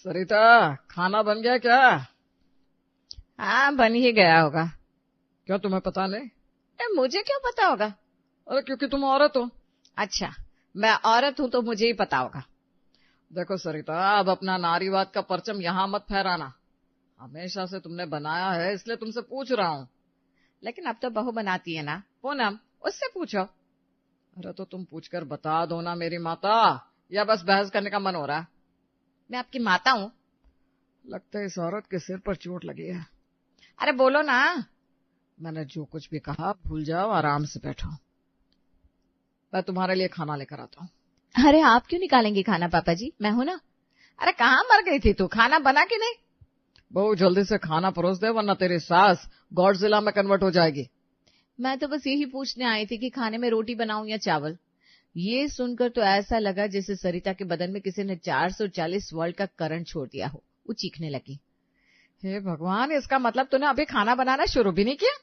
सरिता, खाना बन गया क्या? हाँ, बन ही गया होगा। क्यों, तुम्हें पता नहीं? मुझे क्यों पता होगा? अरे क्योंकि तुम औरत हो। अच्छा, मैं औरत हूँ तो मुझे ही पता होगा। देखो सरिता, अब अपना नारीवाद का परचम यहाँ मत फहराना। हमेशा से तुमने बनाया है, इसलिए तुमसे पूछ रहा हूँ। लेकिन अब तो बहू बनाती है ना पूनम, उससे पूछो। अरे तो तुम पूछकर बता दो ना मेरी माता, या बस बहस करने का मन हो रहा है? मैं आपकी माता हूँ। लगता है इस औरत के सिर पर चोट लगी है। अरे बोलो ना। मैंने जो कुछ भी कहा भूल जाओ, आराम से बैठो। मैं तुम्हारे लिए खाना लेकर आता हूँ। अरे आप क्यों निकालेंगे खाना पापा जी, मैं हूं ना। अरे कहाँ मर गई थी तू, खाना बना के नहीं? बहू जल्दी से खाना परोस दे, वरना तेरी सास गॉडजिला में कन्वर्ट हो जाएगी। मैं तो बस यही पूछने आई थी कि खाने में रोटी बनाऊं या चावल। ये सुनकर तो ऐसा लगा जैसे सरिता के बदन में किसी ने 440 वोल्ट का करंट छोड़ दिया हो। वो चीखने लगी। हे भगवान, इसका मतलब तूने अभी खाना बनाना शुरू भी नहीं किया?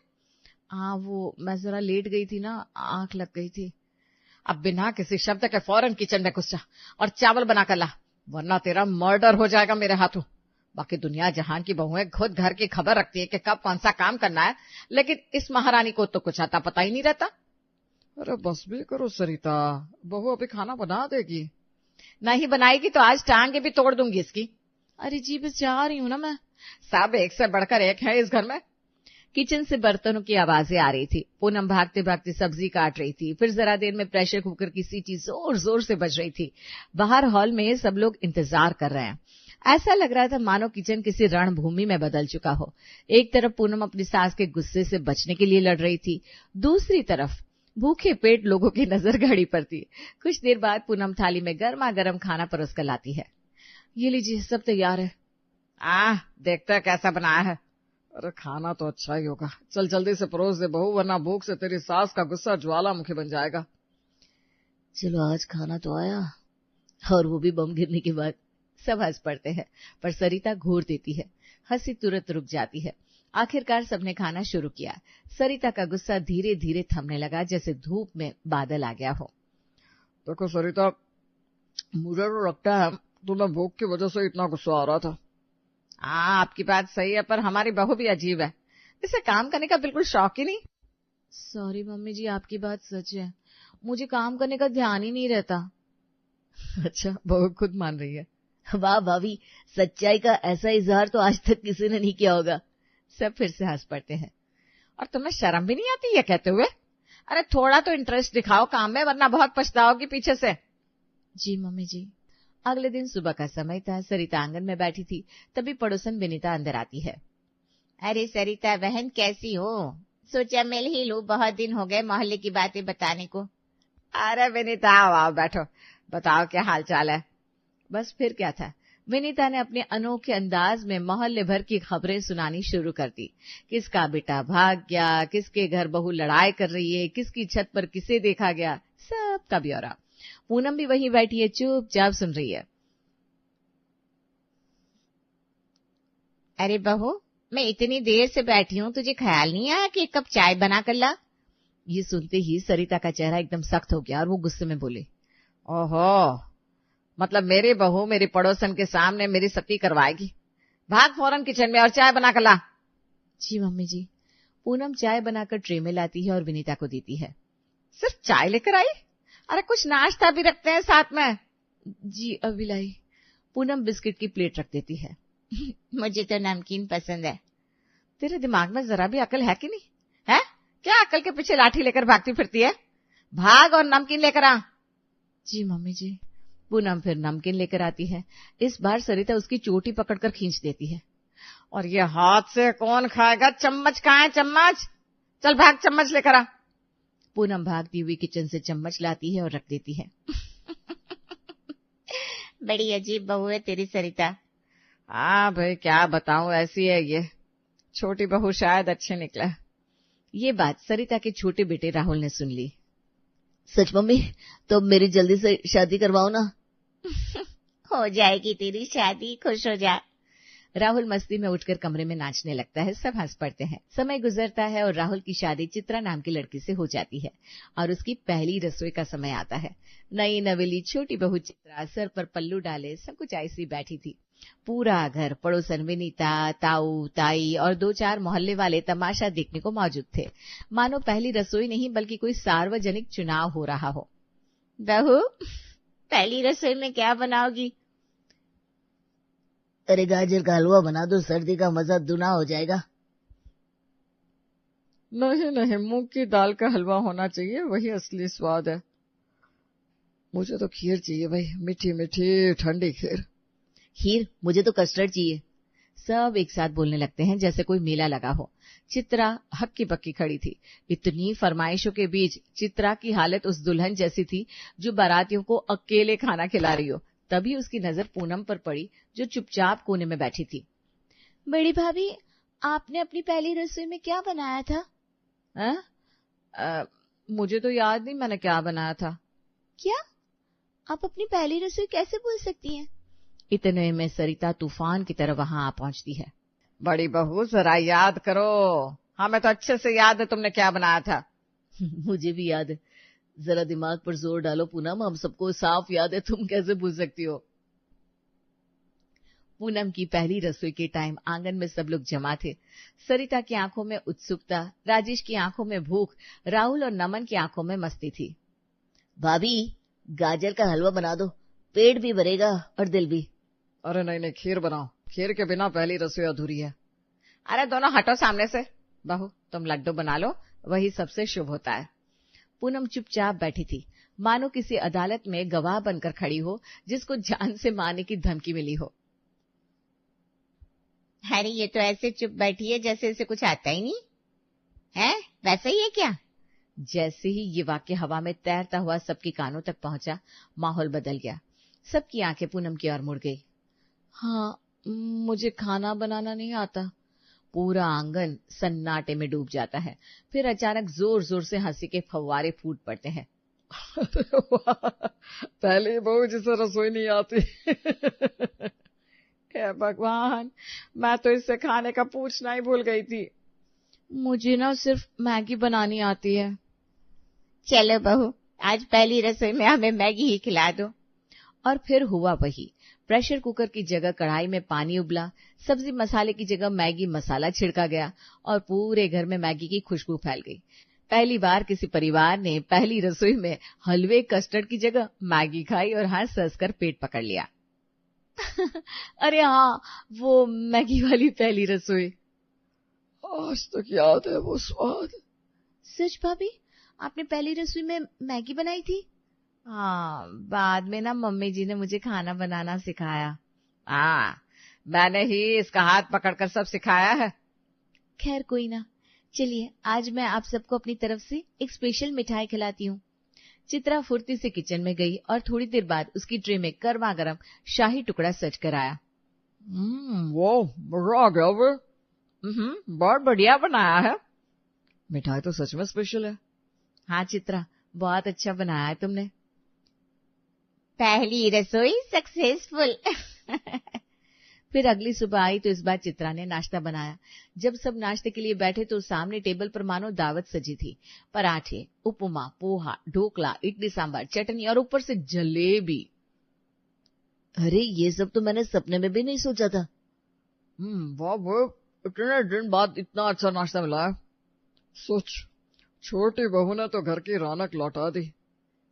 हाँ, वो मैं जरा लेट गई थी ना, आंख लग गई थी। अब बिना किसी शब्द के फौरन किचन में घुस जा और चावल बनाकर ला, वरना तेरा मर्डर हो जाएगा मेरे हाथों। बाकी दुनिया जहां की बहुएं खुद घर की खबर रखती है कि कब कौन सा काम करना है, लेकिन इस महारानी को तो कुछ आता पता ही नहीं रहता। अरे बस भी करो सरिता, बहू अभी खाना बना देगी। नहीं बनाएगी तो आज टांगे भी तोड़ दूंगी इसकी। अरे जी बस जा रही हूँ ना मैं। सब एक से बढ़कर एक है इस घर में। किचन से बर्तनों की आवाजें आ रही थी। पूनम भागते भागते सब्जी काट रही थी। फिर जरा देर में प्रेशर कुकर की सीटी जोर जोर से बज रही थी। बाहर हॉल में सब लोग इंतजार कर रहे हैं। ऐसा लग रहा था मानो किचन किसी रणभूमि में बदल चुका हो। एक तरफ पूनम अपनी सास के गुस्से से बचने के लिए लड़ रही थी, दूसरी तरफ भूखे पेट लोगों की नजर घड़ी पर थी। कुछ देर बाद पूनम थाली में गर्मा गर्म खाना परोस कर लाती है। ये लीजिए, सब तैयार है। देखते हैं कैसा बनाया है। अरे खाना तो अच्छा ही होगा, चल जल्दी से परोस दे बहू, वरना भूख से तेरी सास का गुस्सा ज्वालामुखी बन जाएगा। चलो आज खाना तो आया, और वो भी बम गिरने के बाद। सब हंस पड़ते हैं, पर सरिता घूर देती है। हंसी तुरंत रुक जाती है। आखिरकार सबने खाना शुरू किया। सरिता का गुस्सा धीरे धीरे थमने लगा, जैसे धूप में बादल आ गया हो। देखो सरिता, मुझे तो लगता है तुम्हें भूख की वजह से इतना गुस्सा आ रहा था। आपकी बात सही है, पर हमारी बहू भी अजीब है। इसे काम करने का बिल्कुल शौक ही नहीं। सॉरी मम्मी जी, आपकी बात सच है, मुझे काम करने का ध्यान ही नहीं रहता। अच्छा, बहू खुद मान रही है। वाह भाभी, सच्चाई का ऐसा इजहार तो आज तक किसी ने नहीं किया होगा। सब फिर से हंस पड़ते हैं। और तुम्हें शर्म भी नहीं आती ये कहते हुए? अरे थोड़ा तो इंटरेस्ट दिखाओ काम में, वरना बहुत पछताओगी पीछे से। जी मम्मी जी। अगले दिन सुबह का समय था। सरिता आंगन में बैठी थी, तभी पड़ोसन विनीता अंदर आती है। अरे सरिता बहन, कैसी हो? सोचा मिल ही लूं, बहुत दिन हो गए मोहल्ले की बातें बताने को। अरे विनीता, आओ बैठो, बताओ क्या हाल चाल है। बस फिर क्या था, विनीता ने अपने अनोखे अंदाज में मोहल्ले भर की खबरें सुनानी शुरू कर दी। किसका बेटा भाग गया, किसके घर बहू लड़ाई कर रही है, किसकी छत पर किसे देखा गया, सबका ब्यौरा। पूनम भी वहीं बैठी है, चुपचाप सुन रही है। अरे बहू, मैं इतनी देर से बैठी हूँ, तुझे ख्याल नहीं आया कि एक कप चाय बना कर ला? ये सुनते ही सरिता का चेहरा एकदम सख्त हो गया और वो गुस्से में बोले, ओहो, मतलब मेरी बहू मेरी पड़ोसन के सामने मेरी सती करवाएगी? भाग फौरन किचन में और चाय बना कर ला। जी मम्मी जी। पूनम चाय बनाकर ट्रे में लाती है और विनीता को देती है। सिर्फ चाय लेकर आई? अरे कुछ नाश्ता भी रखते हैं साथ में। जी अभी लाई। पूनम बिस्किट की प्लेट रख देती है। मुझे तो नमकीन पसंद है। तेरे दिमाग में जरा भी अकल है कि नहीं है? क्या अकल के पीछे लाठी लेकर भागती फिरती है? भाग और नमकीन लेकर आ। जी मम्मी जी। पूनम फिर नमकीन लेकर आती है। इस बार सरिता उसकी चोटी पकड़कर खींच देती है। और ये हाथ से कौन खाएगा? चम्मच कहाँ है? चम्मच, चल भाग चम्मच लेकर आ। पूनम भागती हुई किचन से चम्मच लाती है और रख देती है। बड़ी अजीब बहू है तेरी सरिता। हाँ भाई, क्या बताऊं, ऐसी है ये। छोटी बहू शायद अच्छी निकले। ये बात सरिता के छोटे बेटे राहुल ने सुन ली। सच मम्मी, तो मेरी जल्दी से शादी करवाओ ना। हो जाएगी तेरी शादी, खुश हो जा। राहुल मस्ती में उठकर कमरे में नाचने लगता है। सब हंस पड़ते हैं। समय गुजरता है और राहुल की शादी चित्रा नाम की लड़की से हो जाती है और उसकी पहली रसोई का समय आता है। नई नवेली छोटी बहू चित्रा सर पर पल्लू डाले सब कुछ ऐसी बैठी थी। पूरा घर, पड़ोसन विनीता, ताऊ, ताई और 2-4 मोहल्ले वाले तमाशा देखने को मौजूद थे। मानो पहली रसोई नहीं बल्कि कोई सार्वजनिक चुनाव हो रहा हो। बहू, पहली रसोई में क्या बनाओगी? अरे गाजर का हलवा बना दो, सर्दी का मजा दुना हो जाएगा। नहीं नहीं, मूंग की दाल का हलवा होना चाहिए, वही असली स्वाद है। मुझे तो खीर चाहिए भाई, मीठी मीठी ठंडी खीर। खीर? मुझे तो कस्टर्ड चाहिए। सब एक साथ बोलने लगते हैं जैसे कोई मेला लगा हो। चित्रा हक्की बक्की खड़ी थी। इतनी फरमाइशों के बीच चित्रा की हालत उस दुल्हन जैसी थी जो बारातियों को अकेले खाना खिला रही हो। तभी उसकी नजर पूनम पर पड़ी जो चुपचाप कोने में बैठी थी। बड़ी भाभी, आपने अपनी पहली रसोई में क्या बनाया था? मुझे तो याद नहीं मैंने क्या बनाया था। क्या? आप अपनी पहली रसोई कैसे भूल सकती हैं? इतने में सरिता तूफान की तरह वहां आ पहुंचती है। बड़ी बहू जरा याद करो। हमें तो अच्छे से याद है तुमने क्या बनाया था। मुझे भी याद है, जरा दिमाग पर जोर डालो पूनम, हम सबको साफ याद है, तुम कैसे भूल सकती हो। पूनम की पहली रसोई के टाइम आंगन में सब लोग जमा थे। सरिता की आंखों में उत्सुकता, राजेश की आंखों में भूख, राहुल और नमन की आंखों में मस्ती थी। भाभी, गाजर का हलवा बना दो, पेट भी भरेगा और दिल भी। अरे नहीं नहीं, खीर बनाओ, खीर के बिना पहली रसोई अधूरी है। अरे दोनों हटो सामने से। बहू, तुम लड्डू बना लो, वही सबसे शुभ होता है। पूनम चुपचाप बैठी थी, मानो किसी अदालत में गवाह बनकर खड़ी हो जिसको जान से मारने की धमकी मिली हो। अरे ये तो ऐसे चुप बैठी है जैसे इसे कुछ आता ही नहीं है। वैसा ही है क्या? जैसे ही ये वाक्य हवा में तैरता हुआ सबके कानों तक पहुंचा, माहौल बदल गया। सबकी आंखें पूनम की ओर मुड़ गई। हाँ, मुझे खाना बनाना नहीं आता। पूरा आंगन सन्नाटे में डूब जाता है। फिर अचानक जोर जोर से हंसी के फव्वारे फूट पड़ते हैं। पहले बहू जिसे रसोई नहीं आती। हे भगवान, मैं तो इससे खाने का पूछना ही भूल गई थी। मुझे ना सिर्फ मैगी बनानी आती है। चलो बहू, आज पहली रसोई में हमें मैगी ही खिला दो। और फिर हुआ वही। प्रेशर कुकर की जगह कढ़ाई में पानी उबला, सब्जी मसाले की जगह मैगी मसाला छिड़का गया और पूरे घर में मैगी की खुशबू फैल गई। पहली बार किसी परिवार ने पहली रसोई में हलवे कस्टर्ड की जगह मैगी खाई और हंस हंस कर पेट पकड़ लिया। अरे हाँ, वो मैगी वाली पहली रसोई। आज तक याद है वो स्वाद। सच भाभी, आपने पहली रसोई में मैगी बनाई थी? हाँ, बाद में ना मम्मी जी ने मुझे खाना बनाना सिखाया। हाँ, मैंने ही इसका हाथ पकड़कर सब सिखाया है। खैर कोई ना, चलिए आज मैं आप सबको अपनी तरफ से एक स्पेशल मिठाई खिलाती हूँ। चित्रा फुर्ती से किचन में गई और थोड़ी देर बाद उसकी ट्रे में गर्मा गर्म शाही टुकड़ा सज कर आया। वो मजा आ गया वे। बहुत बढ़िया बनाया है। मिठाई तो सच में स्पेशल है। हाँ चित्रा, बहुत अच्छा बनाया है तुमने। पहली रसोई सक्सेसफुल। फिर अगली सुबह आई तो इस बार चित्रा ने नाश्ता बनाया। जब सब नाश्ते के लिए बैठे तो सामने टेबल पर मानो दावत सजी थी। पराठे, उपमा, पोहा, ढोकला, इडली सांभर, चटनी और ऊपर से जलेबी। अरे ये सब तो मैंने सपने में भी नहीं सोचा था। वाह वाह, इतने दिन बाद इतना अच्छा नाश्ता मिला है। सोच, छोटी बहू ने तो घर की रौनक लौटा दी।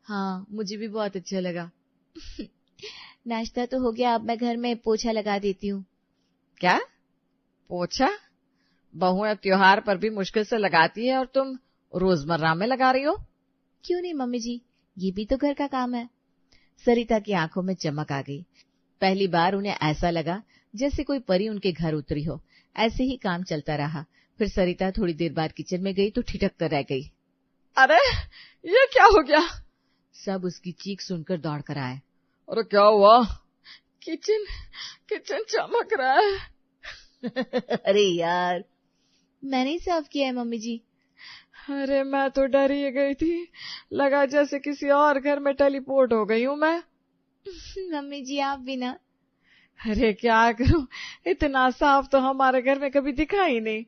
हाँ, मुझे भी बहुत अच्छा लगा। नाश्ता तो हो गया, अब मैं घर में पोछा लगा देती हूँ। क्या पोछा? बहुएं त्योहार पर भी मुश्किल से लगाती है और तुम रोजमर्रा में लगा रही हो। क्यों नहीं मम्मी जी, ये भी तो घर का काम है। सरिता की आंखों में चमक आ गई। पहली बार उन्हें ऐसा लगा जैसे कोई परी उनके घर उतरी हो। ऐसे ही काम चलता रहा। फिर सरिता थोड़ी देर बाद किचन में गई तो ठिठक कर रह गई। अरे ये क्या हो गया? सब उसकी चीख सुनकर दौड़ कर आए। अरे क्या हुआ? किचन चमक रहा है। अरे यार, मैंने ही साफ किया है मम्मी जी। अरे मैं तो डर ही गई थी, लगा जैसे किसी और घर में टेलीपोर्ट हो गई हूँ मैं। मम्मी जी आप भी ना। अरे क्या करूं, इतना साफ तो हमारे घर में कभी दिखा ही नहीं।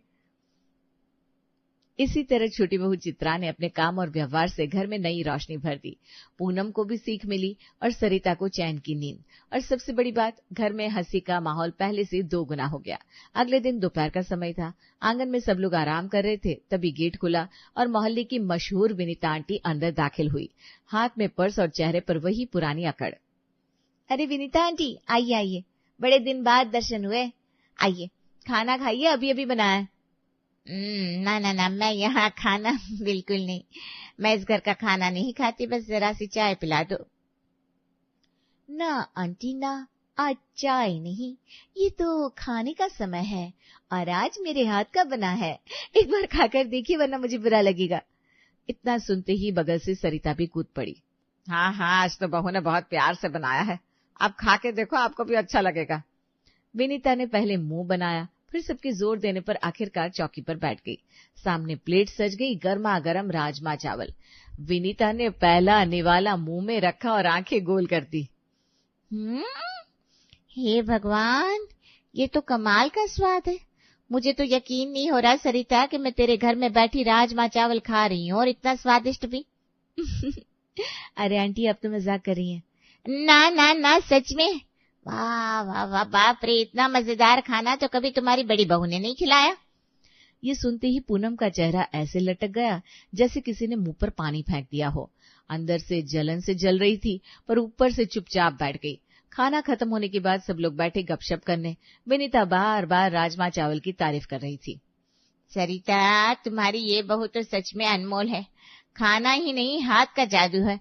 इसी तरह छोटी बहू चित्रा ने अपने काम और व्यवहार से घर में नई रोशनी भर दी। पूनम को भी सीख मिली और सरिता को चैन की नींद, और सबसे बड़ी बात, घर में हंसी का माहौल पहले से 2 गुना हो गया। अगले दिन दोपहर का समय था। आंगन में सब लोग आराम कर रहे थे, तभी गेट खुला और मोहल्ले की मशहूर विनीता आंटी अंदर दाखिल हुई, हाथ में पर्स और चेहरे पर वही पुरानी अकड़। अरे विनीता आंटी, आइए आइए, बड़े दिन बाद दर्शन हुए। आइए, खाना खाइए, अभी अभी बनाया है। ना ना ना, मैं यहाँ खाना बिल्कुल नहीं, मैं इस घर का खाना नहीं खाती, बस जरा सी चाय पिला दो। ना आंटी ना, आज चाय नहीं, ये तो खाने का समय है और आज मेरे हाथ का बना है, एक बार खाकर देखिए वरना मुझे बुरा लगेगा। इतना सुनते ही बगल से सरिता भी कूद पड़ी। हाँ हाँ, आज तो बहू ने बहुत प्यार से बनाया है, आप खा के देखो, आपको भी अच्छा लगेगा। विनीता ने पहले मुंह बनाया, फिर सबके जोर देने पर आखिरकार चौकी पर बैठ गई। सामने प्लेट सज गई, गर्मा गर्म राजमा चावल। विनीता ने पहला निवाला मुंह में रखा और आंखें गोल कर दी। हे भगवान, ये तो कमाल का स्वाद है। मुझे तो यकीन नहीं हो रहा सरिता कि मैं तेरे घर में बैठी राजमा चावल खा रही हूँ, और इतना स्वादिष्ट भी। अरे आंटी, अब तो मजाक कर रही हैं। ना ना ना, सच में। वाह वाह वाह, बाप रे, इतना मजेदार खाना तो कभी तुम्हारी बड़ी बहू ने नहीं खिलाया। ये सुनते ही पूनम का चेहरा ऐसे लटक गया जैसे किसी ने मुंह पर पानी फेंक दिया हो। अंदर से जलन से जल रही थी, पर ऊपर से चुपचाप बैठ गई। खाना खत्म होने के बाद सब लोग बैठे गपशप करने। विनीता बार बार राजमा चावल की तारीफ कर रही थी। सरिता, तुम्हारी ये बहू तो सच में अनमोल है, खाना ही नहीं हाथ का जादू है।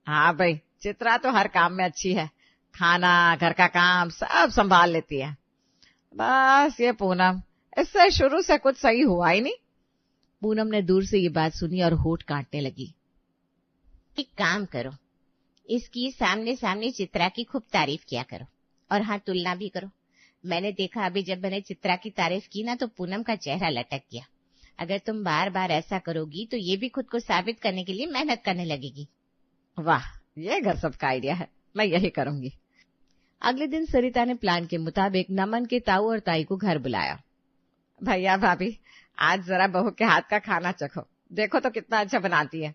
हाँ भाई, चित्रा तो हर काम में अच्छी है, खाना, घर का काम सब संभाल लेती है। बस ये पूनम, इससे शुरू से कुछ सही हुआ ही नहीं। पूनम ने दूर से ये बात सुनी और होठ काटने लगी। एक काम करो, इसकी सामने सामने चित्रा की खूब तारीफ किया करो, और हाँ, तुलना भी करो। मैंने देखा अभी जब मैंने चित्रा की तारीफ की ना, तो पूनम का चेहरा लटक गया। अगर तुम बार बार ऐसा करोगी तो ये भी खुद को साबित करने के लिए मेहनत करने लगेगी। वाह, ये गजब का आइडिया है, मैं यही करूंगी। अगले दिन सरिता ने प्लान के मुताबिक नमन के ताऊ और ताई को घर बुलाया। भैया भाभी, आज जरा बहू के हाथ का खाना चखो, देखो तो कितना अच्छा बनाती है।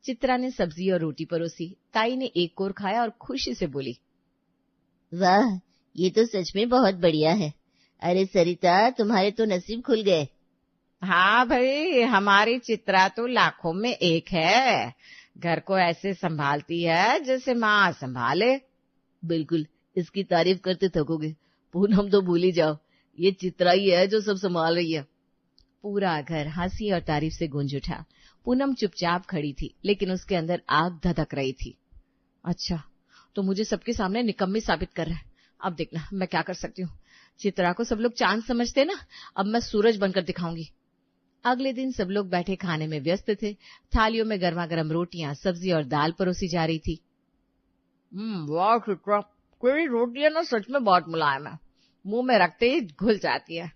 चित्रा ने सब्जी और रोटी परोसी। ताई ने एक कोर खाया और खुशी से बोली, वाह, ये तो सच में बहुत बढ़िया है। अरे सरिता, तुम्हारे तो नसीब खुल गए। हाँ भाई, हमारी चित्रा तो लाखों में एक है, घर को ऐसे संभालती है जैसे माँ संभाले। बिल्कुल, इसकी तारीफ करते थकोगे। पूनम तो भूल ही जाओ, ये चित्रा ही है जो सब संभाल रही है। पूरा घर हंसी और तारीफ से गूंज उठा। पूनम चुपचाप खड़ी थी, लेकिन उसके अंदर आग धधक रही थी। अच्छा, तो मुझे सबके सामने निकम्मी साबित कर रहा है। अब देखना मैं क्या कर सकती हूँ। चित्रा को सब लोग चांद समझते ना, अब मैं सूरज बनकर दिखाऊंगी। अगले दिन सब लोग बैठे खाने में व्यस्त थे। थालियों में गर्मा गर्म रोटियां, सब्जी और दाल परोसी जा रही थी। वाह चित्रा, कोई रोटियां ना सच में बहुत मुलायम है, मुंह में रखते ही घुल जाती है।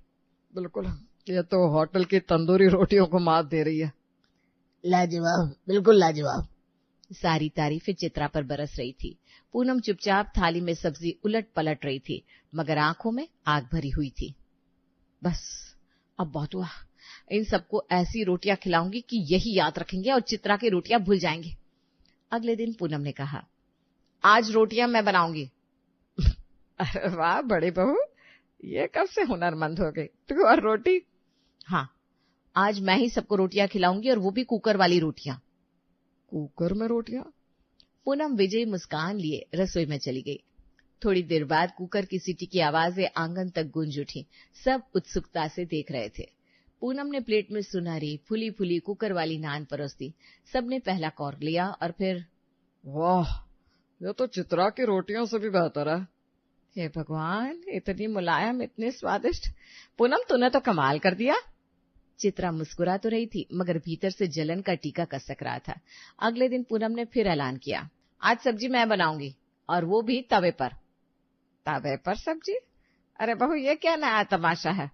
बिल्कुल, ये तो होटल की तंदूरी रोटियों को मात दे रही है। लाजवाब, बिल्कुल लाजवाब। सारी तारीफें चित्रा पर बरस रही थी। पूनम चुपचाप थाली में सब्जी उलट पलट रही थी, मगर आंखों में आग भरी हुई थी। बस अब बहुत हुआ, इन सबको ऐसी रोटियां खिलाऊंगी कि यही याद रखेंगे और चित्रा की रोटियां भूल जाएंगे। अगले दिन पूनम ने कहा, आज रोटियां मैं बनाऊंगी। अरे वाह बड़ी बहू, ये कब से हुनरमंद हो गई तू, और रोटी? हाँ, आज मैं ही सबको रोटियां खिलाऊंगी, और वो भी कुकर वाली रोटियां। कुकर में रोटियां? पूनम विजयी मुस्कान लिए रसोई में चली गई। थोड़ी देर बाद कुकर की सीटी की आवाजें आंगन तक गूंज उठी। सब उत्सुकता से देख रहे थे। पूनम ने प्लेट में सुनहरी फुली फुली कुकर वाली नान परोस दी। सबने पहला कौर लिया और फिर, वाह, ये तो चित्रा की रोटियों से भी बेहतर है। हे भगवान, इतनी मुलायम, इतनी स्वादिष्ट। पूनम, तूने तो कमाल कर दिया। चित्रा मुस्कुरा तो रही थी, मगर भीतर से जलन का टीका कसक रहा था। अगले दिन पूनम ने फिर ऐलान किया, आज सब्जी मैं बनाऊंगी, और वो भी तवे पर। तवे पर सब्जी? अरे बहू, ये क्या नया तमाशा है?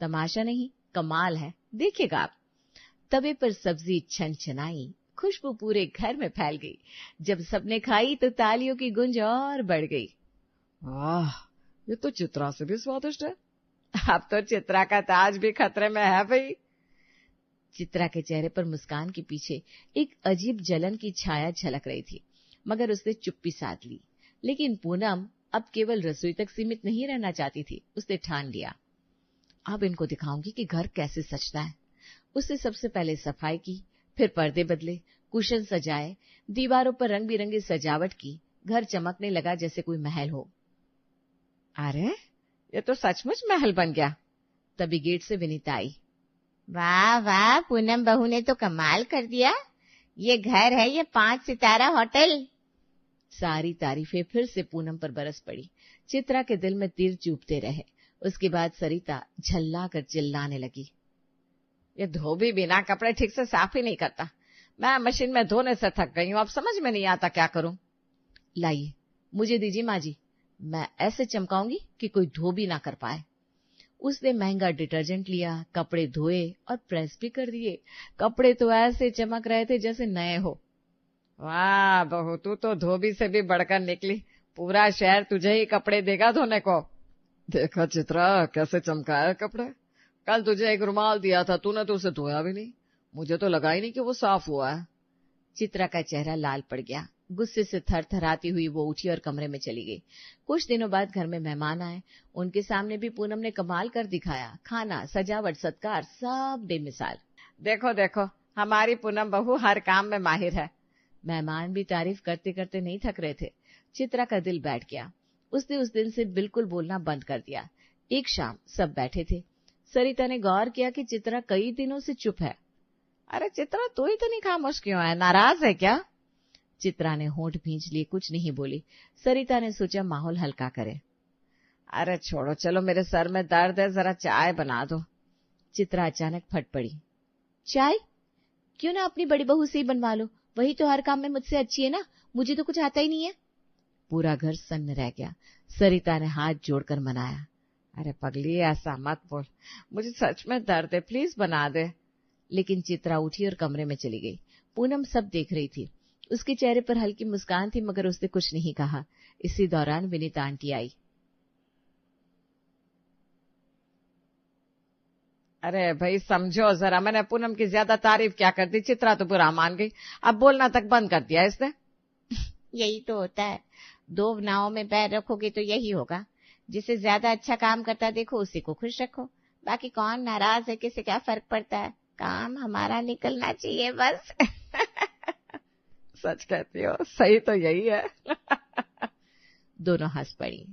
तमाशा नहीं, कमाल है, देखिएगा आप। तवे पर सब्जी छनछनाई, खुशबू पूरे घर में फैल गई। जब सबने खाई तो तालियों की गूंज और बढ़ गई। वाह, ये तो चित्रा से भी स्वादिष्ट है। अब तो चित्रा का ताज भी खतरे में है भाई। चित्रा के चेहरे पर मुस्कान के पीछे एक अजीब जलन की छाया झलक रही थी, मगर उसने चुप्पी साध ली। लेकिन पूनम अब केवल रसोई तक सीमित नहीं रहना चाहती थी। उसने ठान लिया, अब इनको दिखाऊंगी कि घर कैसे सजता है। उसने सबसे पहले सफाई की, फिर पर्दे बदले, कुशन सजाए, दीवारों पर रंग बिरंगी सजावट की। घर चमकने लगा जैसे कोई महल हो। अरे ये तो सचमुच महल बन गया। तभी गेट से विनीता आई। वाह वाह, पूनम बहू ने तो कमाल कर दिया। ये घर है ये 5 सितारा होटल। सारी तारीफें फिर से पूनम पर बरस पड़ी। चित्रा के दिल में तीर चुभते रहे। उसके बाद सरिता झल्ला कर चिल्लाने लगी, ये धोबी बिना कपड़े ठीक से साफ ही नहीं करता। मैं मशीन में धोने से थक गई हूँ, अब समझ में नहीं आता क्या करूं। लाइए मुझे दीजिए माँ जी, मैं ऐसे चमकाऊंगी कि कोई धो भी ना कर पाए। उसने महंगा डिटर्जेंट लिया, कपड़े धोए और प्रेस भी कर दिए। कपड़े तो ऐसे चमक रहे थे जैसे नए हो। वाह बहू, तू तो धोबी से भी बढ़कर निकली। पूरा शहर तुझे ही कपड़े देगा धोने को। देखा चित्रा कैसे चमकाया कपड़े। कल तुझे एक रुमाल दिया था, तूने तो उसे धोया भी नहीं। मुझे तो लगा ही नहीं कि वो साफ हुआ है। चित्रा का चेहरा लाल पड़ गया। गुस्से से थरथराती हुई वो उठी और कमरे में चली गई। कुछ दिनों बाद घर में मेहमान आए। उनके सामने भी पूनम ने कमाल कर दिखाया। खाना, सजावट, सत्कार सब बेमिसाल। देखो देखो, हमारी पूनम बहू हर काम में माहिर है। मेहमान भी तारीफ करते करते नहीं थक रहे थे। चित्रा का दिल बैठ गया। उसने उस दिन से बिल्कुल बोलना बंद कर दिया। एक शाम सब बैठे थे। सरिता ने गौर किया कि चित्रा कई दिनों से चुप है। अरे चित्रा, तू इतनी खामोश क्यों है? नाराज है क्या? चित्रा ने होंठ भींच लिए, कुछ नहीं बोली। सरिता ने सोचा माहौल हल्का करे। अरे छोड़ो, चलो मेरे सर में दर्द है, जरा चाय बना दो। चित्रा अचानक फट पड़ी। चाय? क्यों ना अपनी बड़ी बहू से ही बनवा लो, वही तो हर काम में मुझसे अच्छी है ना। मुझे तो कुछ आता ही नहीं है। पूरा घर सन्न रह गया। सरिता ने हाथ जोड़कर मनाया। अरे पगली, ऐसा मत बोल, मुझे सच में दर्द है, प्लीज बना दे। लेकिन चित्रा उठी और कमरे में चली गई। पूनम सब देख रही थी। उसके चेहरे पर हल्की मुस्कान थी, मगर उसने कुछ नहीं कहा। इसी दौरान विनीता आंटी आई। अरे भाई समझो जरा, मैंने पूनम की ज्यादा तारीफ क्या कर दी। चित्रा तो बुरा मान गई, अब बोलना तक बंद कर दिया इसने। यही तो होता है, 2 नावों में पैर रखोगे तो यही होगा। जिसे ज्यादा अच्छा काम करता देखो उसी को खुश रखो। बाकी कौन नाराज है, किसे क्या फर्क पड़ता है। काम हमारा निकलना चाहिए बस। सच कहती हो, सही तो यही है। दोनों हंस पड़ी।